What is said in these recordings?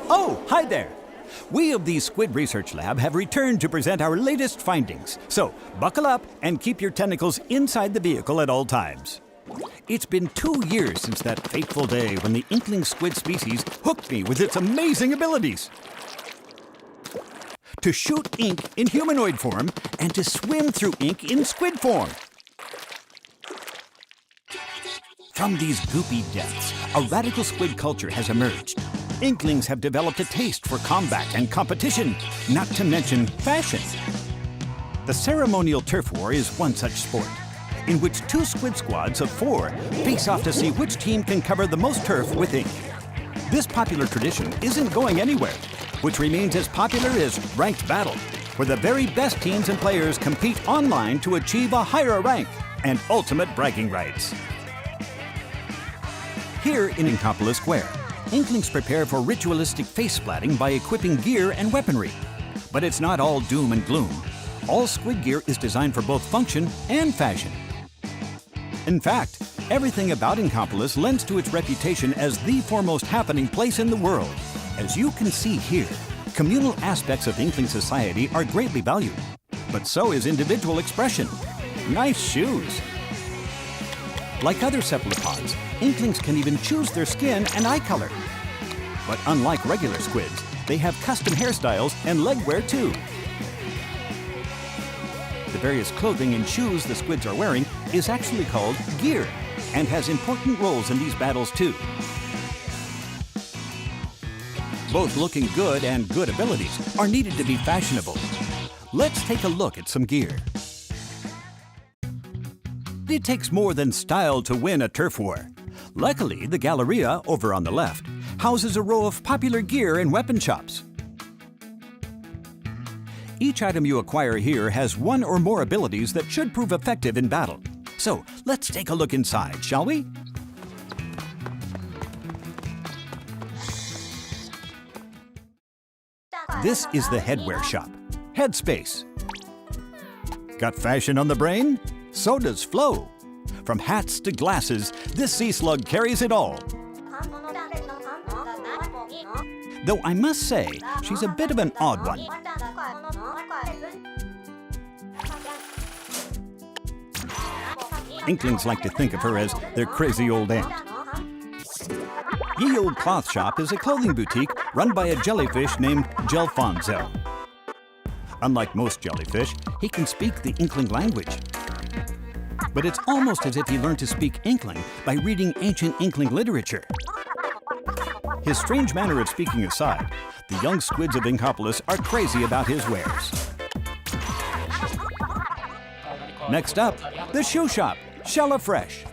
Oh, hi there! We of the Squid Research Lab have returned to present our latest findings. So, buckle up and keep your tentacles inside the vehicle at all times. It's been 2 years since that fateful day when the inkling squid species hooked me with its amazing abilities. To shoot ink in humanoid form and to swim through ink in squid form. From these goopy depths, a radical squid culture has emerged. Inklings have developed a taste for combat and competition, not to mention fashion. The ceremonial turf war is one such sport, in which 2 squid squads of 4 face off to see which team can cover the most turf with ink. This popular tradition isn't going anywhere, which remains as popular as ranked battle, where the very best teams and players compete online to achieve a higher rank and ultimate bragging rights. Here in Inkopolis Square, Inklings prepare for ritualistic face splatting by equipping gear and weaponry. But it's not all doom and gloom. All squid gear is designed for both function and fashion. In fact, everything about Inkopolis lends to its reputation as the foremost happening place in the world. As you can see here, communal aspects of Inkling society are greatly valued. But so is individual expression. Nice shoes! Like other cephalopods, Inklings can even choose their skin and eye color. But unlike regular squids, they have custom hairstyles and leg wear too. The various clothing and shoes the squids are wearing is actually called gear and has important roles in these battles too. Both looking good and good abilities are needed to be fashionable. Let's take a look at some gear. It takes more than style to win a turf war. Luckily, the Galleria, over on the left, houses a row of popular gear and weapon shops. Each item you acquire here has 1 or more abilities that should prove effective in battle. So, let's take a look inside, shall we? This is the headwear shop, Headspace. Got fashion on the brain? So does Flo. From hats to glasses, this sea slug carries it all. Though I must say, she's a bit of an odd one. Inklings like to think of her as their crazy old aunt. Ye Old Cloth Shop is a clothing boutique run by a jellyfish named Gelfonzo. Unlike most jellyfish, he can speak the Inkling language. But it's almost as if he learned to speak Inkling by reading ancient Inkling literature. His strange manner of speaking aside, the young squids of Inkopolis are crazy about his wares. Next up, the shoe shop, Shella Fresh.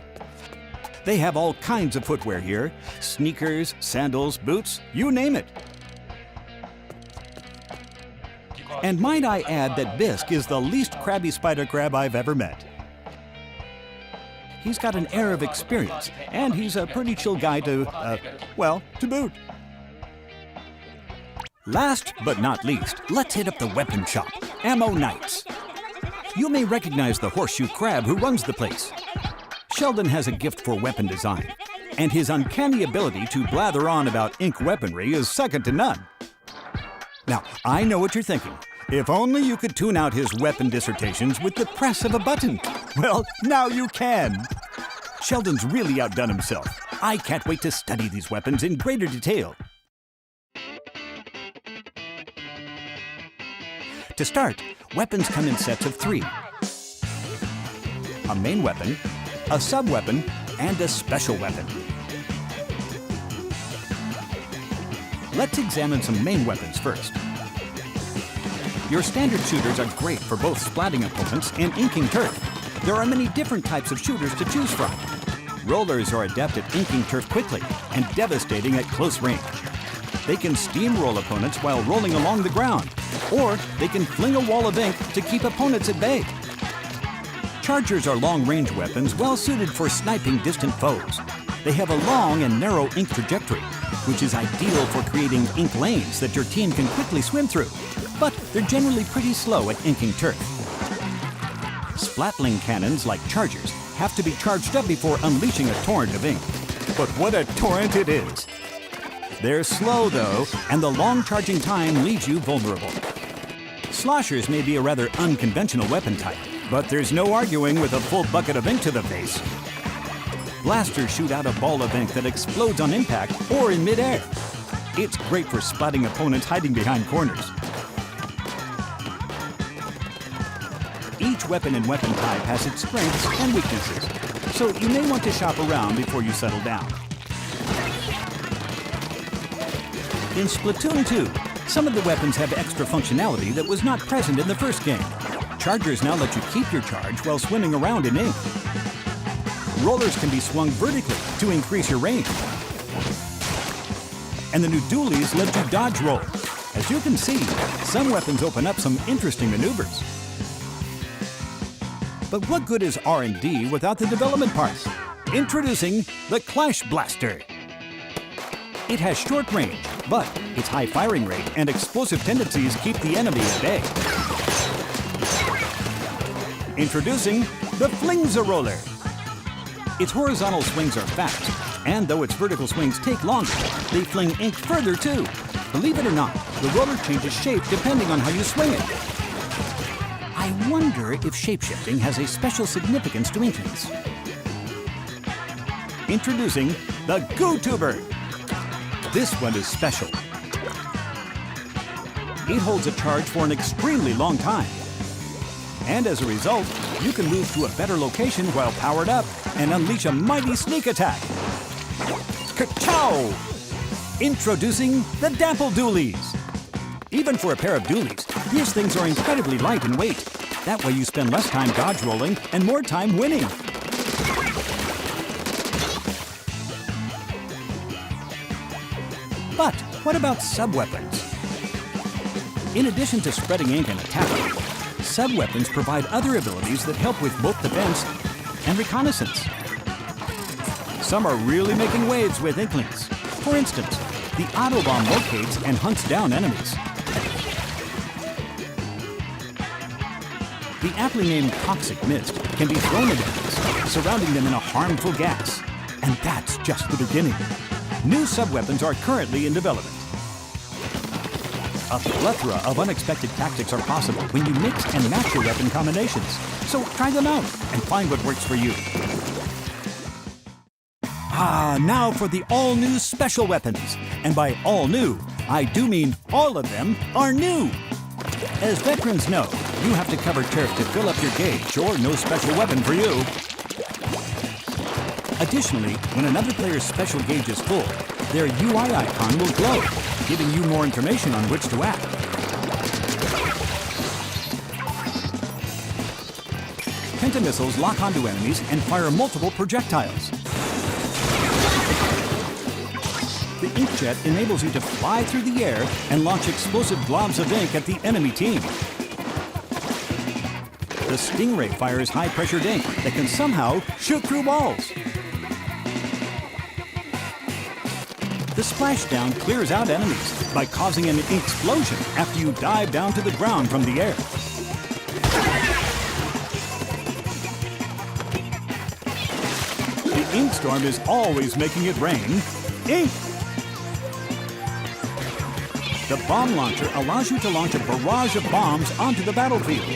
They have all kinds of footwear here, sneakers, sandals, boots, you name it. And might I add that Bisque is the least crabby spider crab I've ever met. He's got an air of experience, and he's a pretty chill guy to boot. Last but not least, let's hit up the weapon shop, Ammo Knights. You may recognize the horseshoe crab who runs the place. Sheldon has a gift for weapon design, and his uncanny ability to blather on about ink weaponry is second to none. Now, I know what you're thinking. If only you could tune out his weapon dissertations with the press of a button. Well, now you can. Sheldon's really outdone himself. I can't wait to study these weapons in greater detail. To start, weapons come in sets of 3. A main weapon, a sub-weapon, and a special weapon. Let's examine some main weapons first. Your standard shooters are great for both splatting opponents and inking turf. There are many different types of shooters to choose from. Rollers are adept at inking turf quickly and devastating at close range. They can steamroll opponents while rolling along the ground, or they can fling a wall of ink to keep opponents at bay. Chargers are long-range weapons well suited for sniping distant foes. They have a long and narrow ink trajectory, which is ideal for creating ink lanes that your team can quickly swim through. But they're generally pretty slow at inking turf. Splatling cannons, like chargers, have to be charged up before unleashing a torrent of ink. But what a torrent it is! They're slow, though, and the long charging time leaves you vulnerable. Sloshers may be a rather unconventional weapon type, but there's no arguing with a full bucket of ink to the face. Blasters shoot out a ball of ink that explodes on impact or in midair. It's great for spotting opponents hiding behind corners. Each weapon and weapon type has its strengths and weaknesses, so you may want to shop around before you settle down. In Splatoon 2, some of the weapons have extra functionality that was not present in the first game. Chargers now let you keep your charge while swimming around in ink. Rollers can be swung vertically to increase your range. And the new dualies let you dodge roll. As you can see, some weapons open up some interesting maneuvers. But what good is R&D without the development part? Introducing the Clash Blaster. It has short range, but its high firing rate and explosive tendencies keep the enemy at bay. Introducing the Flingza-Roller. Its horizontal swings are fast, and though its vertical swings take longer, they fling ink further too. Believe it or not, the roller changes shape depending on how you swing it. I wonder if shapeshifting has a special significance to Inklings. Introducing the Goo-Tuber. This one is special. It holds a charge for an extremely long time. And as a result, you can move to a better location while powered up and unleash a mighty sneak attack. Ka-chow! Introducing the Dapple Dualies. Even for a pair of dualies, these things are incredibly light in weight. That way you spend less time dodge rolling and more time winning. But what about sub-weapons? In addition to spreading ink and attacking, sub-weapons provide other abilities that help with both defense and reconnaissance. Some are really making waves with Inklings. For instance, the Autobomb locates and hunts down enemies. The aptly named Toxic Mist can be thrown at enemies, surrounding them in a harmful gas. And that's just the beginning. New sub-weapons are currently in development. A plethora of unexpected tactics are possible when you mix and match your weapon combinations. So try them out and find what works for you. Now for the all-new special weapons. And by all new, I do mean all of them are new. As veterans know, you have to cover turf to fill up your gauge or no special weapon for you. Additionally, when another player's special gauge is full, their UI icon will glow, giving you more information on which to act. Pentamissiles lock onto enemies and fire multiple projectiles. The inkjet enables you to fly through the air and launch explosive globs of ink at the enemy team. The Stingray fires high-pressure ink that can somehow shoot through walls. The splashdown clears out enemies by causing an ink explosion after you dive down to the ground from the air. The ink storm is always making it rain ink. The bomb launcher allows you to launch a barrage of bombs onto the battlefield.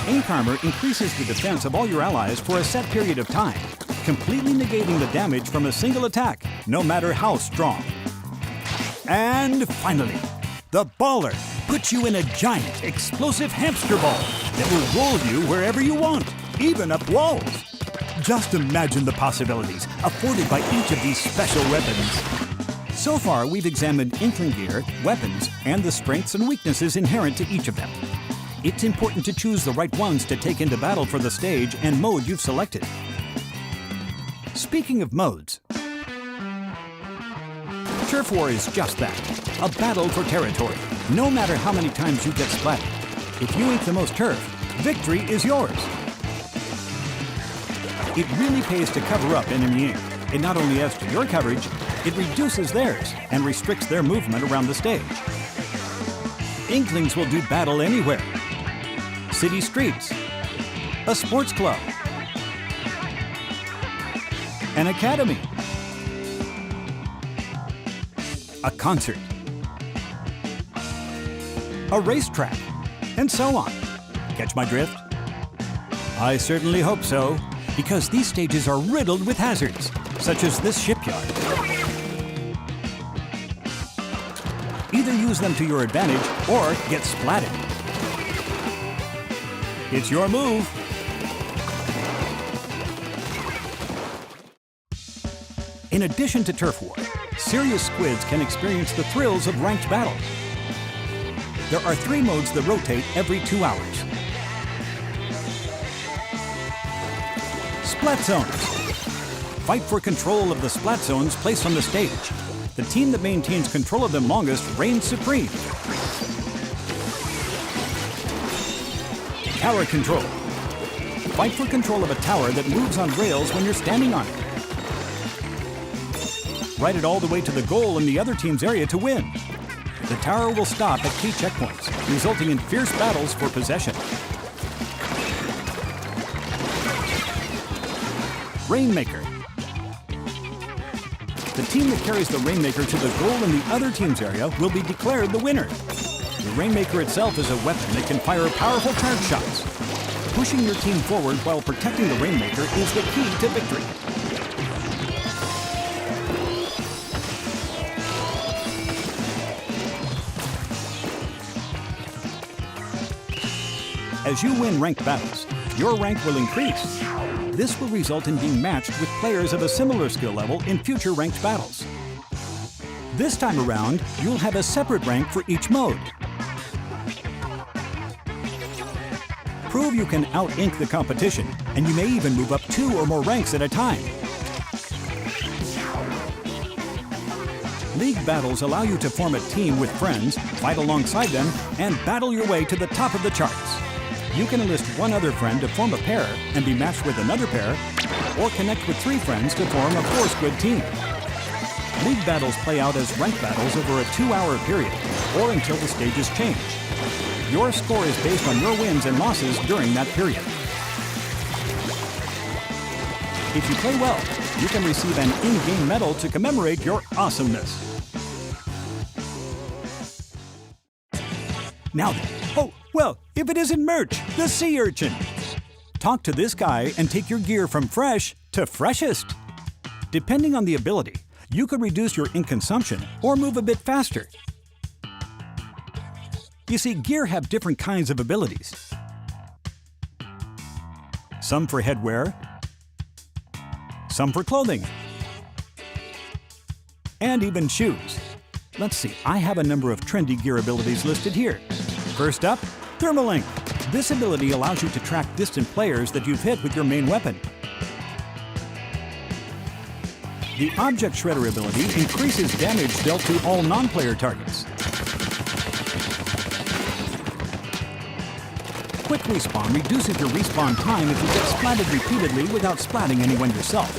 Ink armor increases the defense of all your allies for a set period of time, completely negating the damage from a single attack, no matter how strong. And finally, the Baller puts you in a giant, explosive hamster ball that will roll you wherever you want, even up walls. Just imagine the possibilities afforded by each of these special weapons. So far, we've examined Inkling gear, weapons, and the strengths and weaknesses inherent to each of them. It's important to choose the right ones to take into battle for the stage and mode you've selected. Speaking of modes, Turf War is just that, a battle for territory. No matter how many times you get splatted, if you ink the most turf, victory is yours. It really pays to cover up enemy ink. It not only adds to your coverage, it reduces theirs and restricts their movement around the stage. Inklings will do battle anywhere. City streets, a sports club, an academy, a concert, a racetrack, and so on. Catch my drift? I certainly hope so, because these stages are riddled with hazards, such as this shipyard. Either use them to your advantage or get splatted. It's your move. In addition to turf war, serious squids can experience the thrills of ranked battle. There are 3 modes that rotate every 2 hours. Splat zones. Fight for control of the splat zones placed on the stage. The team that maintains control of them longest reigns supreme. Tower control. Fight for control of a tower that moves on rails when you're standing on it. Ride it all the way to the goal in the other team's area to win. The tower will stop at key checkpoints, resulting in fierce battles for possession. Rainmaker. The team that carries the Rainmaker to the goal in the other team's area will be declared the winner. The Rainmaker itself is a weapon that can fire powerful charge shots. Pushing your team forward while protecting the Rainmaker is the key to victory. As you win ranked battles, your rank will increase. This will result in being matched with players of a similar skill level in future ranked battles. This time around, you'll have a separate rank for each mode. Prove you can out-ink the competition, and you may even move up 2 or more ranks at a time. League battles allow you to form a team with friends, fight alongside them, and battle your way to the top of the charts. You can enlist one other friend to form a pair and be matched with another pair, or connect with 3 friends to form a 4-squid team. League battles play out as ranked battles over a 2-hour period, or until the stages change. Your score is based on your wins and losses during that period. If you play well, you can receive an in-game medal to commemorate your awesomeness. Now then, oh, well, if it isn't Merch, the sea urchin. Talk to this guy and take your gear from fresh to freshest. Depending on the ability, you could reduce your ink consumption or move a bit faster. You see, gear have different kinds of abilities. Some for headwear, some for clothing, and even shoes. Let's see, I have a number of trendy gear abilities listed here. First up, Thermal Ink. This ability allows you to track distant players that you've hit with your main weapon. The Object Shredder ability increases damage dealt to all non-player targets. Quick Respawn reduces your respawn time if you get splatted repeatedly without splatting anyone yourself.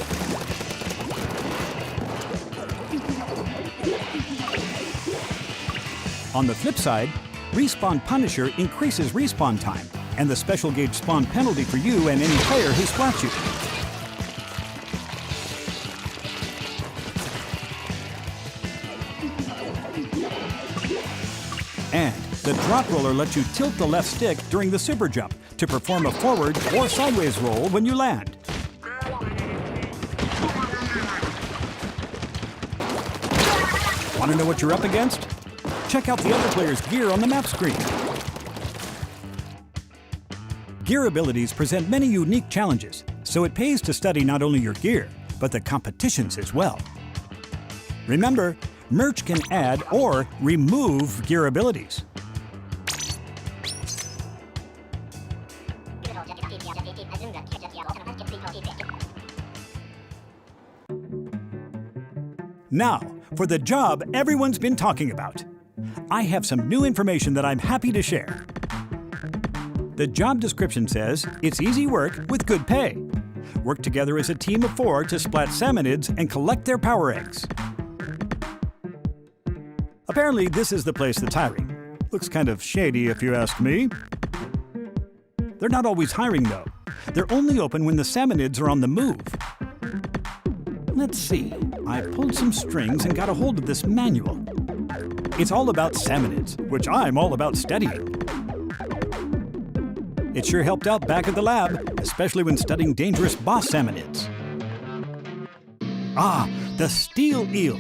On the flip side, Respawn Punisher increases respawn time and the special gauge spawn penalty for you and any player who splats you. And the drop roller lets you tilt the left stick during the super jump to perform a forward or sideways roll when you land. Want to know what you're up against? Check out the other player's gear on the map screen. Gear abilities present many unique challenges, so it pays to study not only your gear, but the competitions as well. Remember, Merch can add or remove gear abilities. Now, for the job everyone's been talking about. I have some new information that I'm happy to share. The job description says it's easy work with good pay. Work together as a team of 4 to splat salmonids and collect their power eggs. Apparently, this is the place that's hiring. Looks kind of shady if you ask me. They're not always hiring though. They're only open when the salmonids are on the move. Let's see. I pulled some strings and got a hold of this manual. It's all about salmonids, which I'm all about studying. It sure helped out back at the lab, especially when studying dangerous boss salmonids. Ah, the steel eel.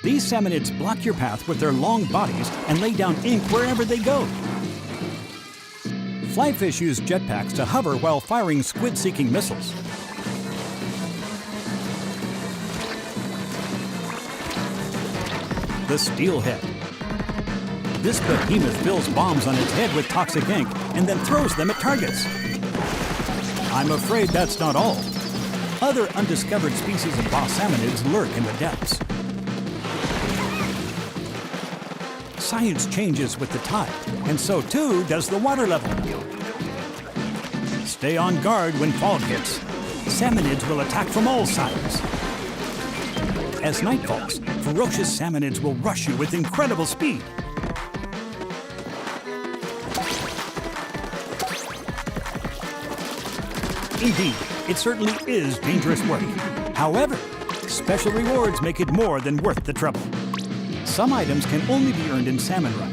These salmonids block your path with their long bodies and lay down ink wherever they go. Flyfish use jetpacks to hover while firing squid-seeking missiles. The steelhead. This behemoth fills bombs on its head with toxic ink and then throws them at targets. I'm afraid that's not all. Other undiscovered species of boss salmonids lurk in the depths. Science changes with the tide, and so too does the water level. Stay on guard when fog hits. Salmonids will attack from all sides. As night falls, ferocious salmonids will rush you with incredible speed. Indeed, it certainly is dangerous work. However, special rewards make it more than worth the trouble. Some items can only be earned in Salmon Run.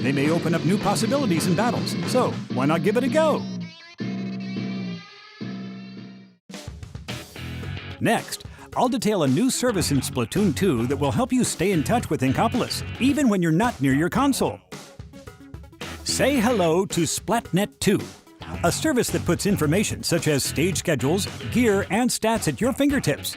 They may open up new possibilities in battles, so why not give it a go? Next, I'll detail a new service in Splatoon 2 that will help you stay in touch with Inkopolis, even when you're not near your console. Say hello to Splatnet 2, a service that puts information such as stage schedules, gear, and stats at your fingertips.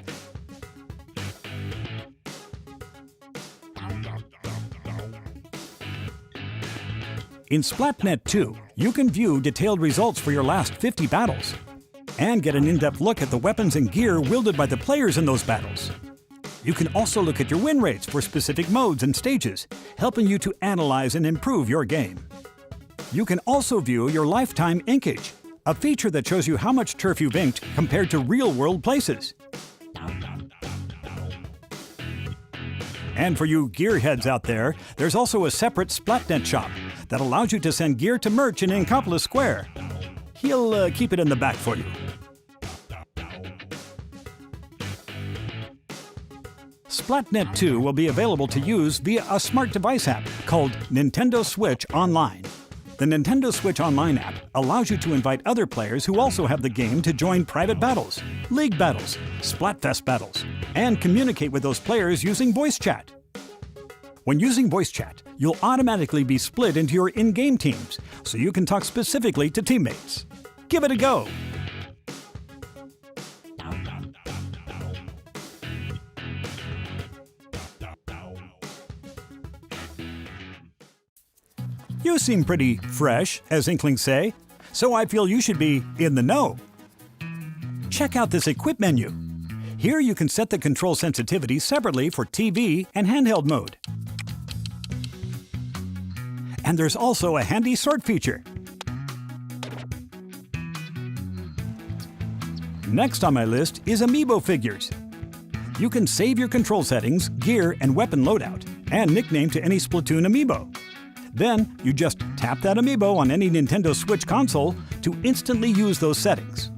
In Splatnet 2, you can view detailed results for your last 50 battles, and get an in-depth look at the weapons and gear wielded by the players in those battles. You can also look at your win rates for specific modes and stages, helping you to analyze and improve your game. You can also view your lifetime inkage, a feature that shows you how much turf you've inked compared to real-world places. And for you gearheads out there, there's also a separate Splatnet shop that allows you to send gear to merch in Inkopolis Square. He'll keep it in the back for you. Splatnet 2 will be available to use via a smart device app called Nintendo Switch Online. The Nintendo Switch Online app allows you to invite other players who also have the game to join private battles, league battles, Splatfest battles, and communicate with those players using voice chat. When using voice chat, you'll automatically be split into your in-game teams, so you can talk specifically to teammates. Give it a go! You seem pretty fresh, as Inklings say, so I feel you should be in the know. Check out this Equip menu. Here you can set the control sensitivity separately for TV and handheld mode. And there's also a handy sort feature. Next on my list is Amiibo figures. You can save your control settings, gear, and weapon loadout, and nickname to any Splatoon Amiibo. Then, you just tap that Amiibo on any Nintendo Switch console to instantly use those settings.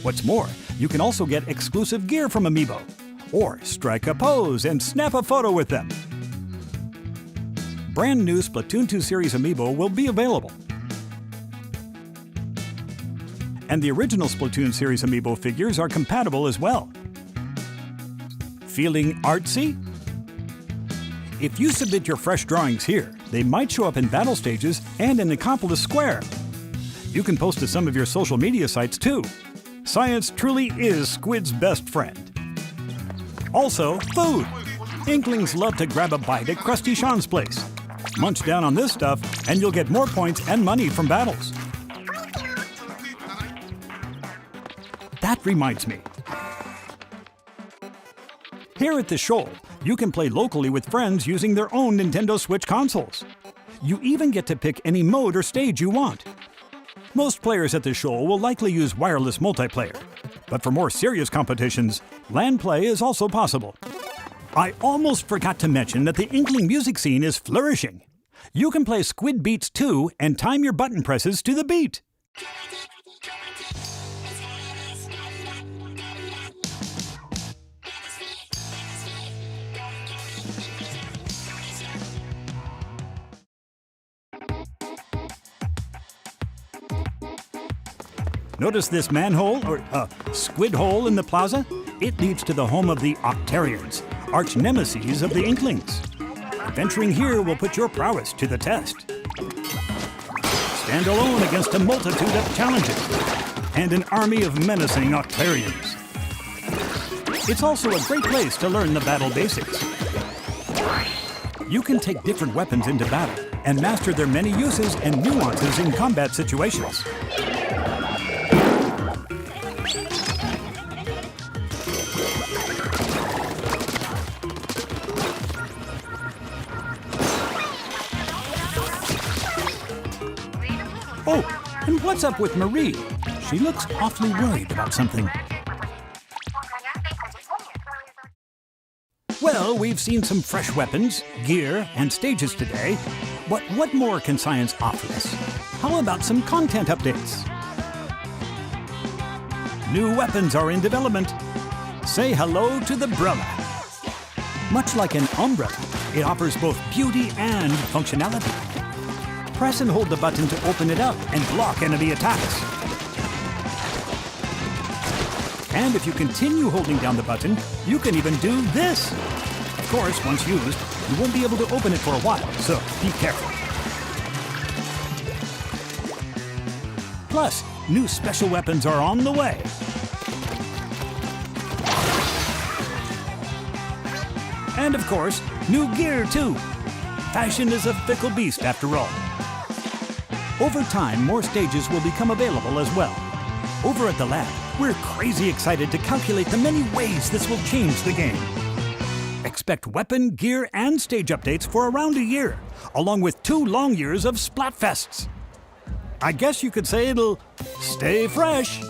What's more, you can also get exclusive gear from Amiibo, or strike a pose and snap a photo with them. Brand new Splatoon 2 Series Amiibo will be available. And the original Splatoon Series Amiibo figures are compatible as well. Feeling artsy? If you submit your fresh drawings here, they might show up in battle stages and in Inkopolis Square. You can post to some of your social media sites too. Science truly is Squid's best friend. Also, food. Inklings love to grab a bite at Krusty Sean's place. Munch down on this stuff and you'll get more points and money from battles. That reminds me. Here at the Shoal, you can play locally with friends using their own Nintendo Switch consoles. You even get to pick any mode or stage you want. Most players at the Shoal will likely use wireless multiplayer, but for more serious competitions, LAN play is also possible. I almost forgot to mention that the Inkling music scene is flourishing. You can play Squid Beats 2 and time your button presses to the beat. Notice this manhole, or squid hole in the plaza? It leads to the home of the Octarians, arch nemeses of the Inklings. Adventuring here will put your prowess to the test. Stand alone against a multitude of challenges and an army of menacing Octarians. It's also a great place to learn the battle basics. You can take different weapons into battle and master their many uses and nuances in combat situations. Oh, and what's up with Marie? She looks awfully worried about something. Well, we've seen some fresh weapons, gear, and stages today, but what more can science offer us? How about some content updates? New weapons are in development. Say hello to the Brella. Much like an umbrella, it offers both beauty and functionality. Press and hold the button to open it up and block enemy attacks. And if you continue holding down the button, you can even do this. Of course, once used, you won't be able to open it for a while, so be careful. Plus, new special weapons are on the way. And of course, new gear too. Fashion is a fickle beast after all. Over time, more stages will become available as well. Over at the lab, we're crazy excited to calculate the many ways this will change the game. Expect weapon, gear, and stage updates for around a year, along with 2 long years of Splatfests. I guess you could say it'll stay fresh.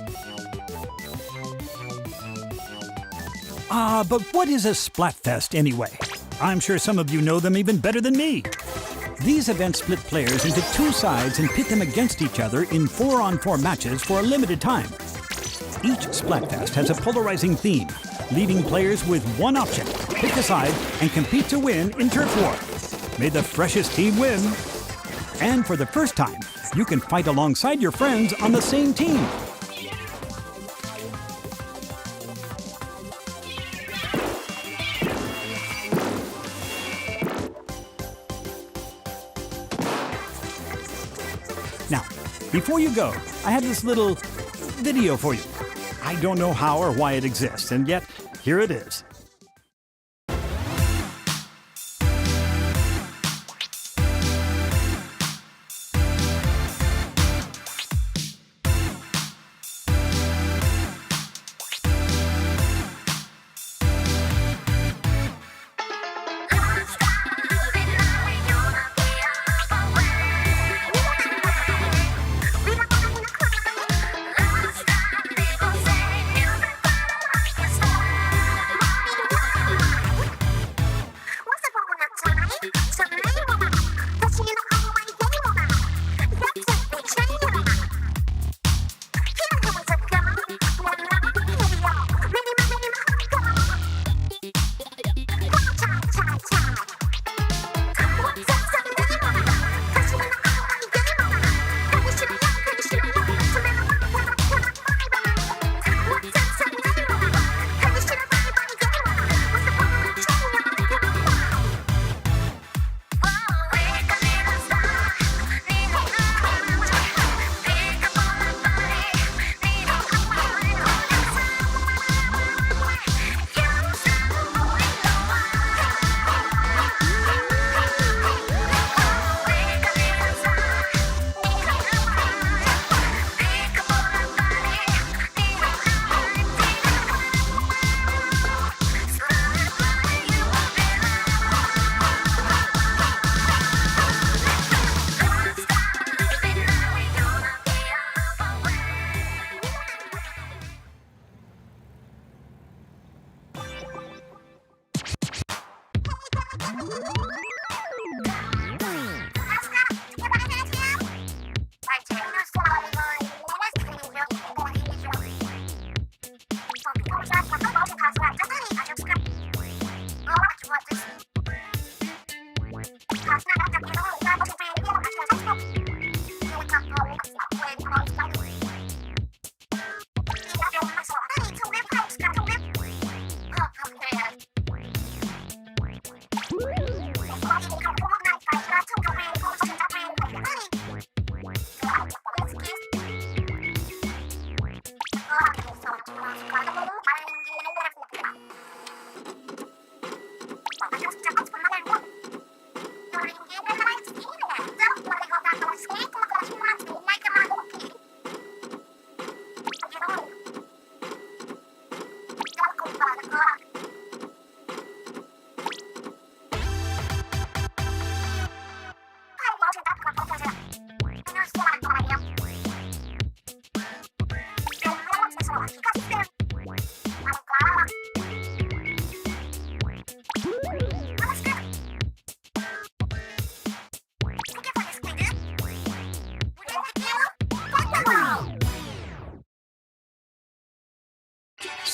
But what is a Splatfest anyway? I'm sure some of you know them even better than me. These events split players into 2 sides and pit them against each other in 4-on-4 matches for a limited time. Each Splatfest has a polarizing theme, leaving players with one option: pick a side and compete to win in turf war. May the freshest team win. And for the first time, you can fight alongside your friends on the same team. Now, before you go, I have this little video for you. I don't know how or why it exists, and yet, here it is.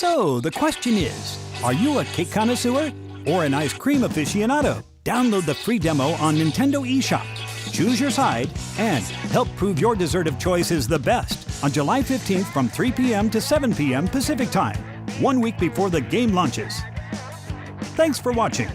So, the question is, are you a cake connoisseur or an ice cream aficionado? Download the free demo on Nintendo eShop. Choose your side and help prove your dessert of choice is the best on July 15th from 3 p.m. to 7 p.m. Pacific Time, 1 week before the game launches. Thanks for watching.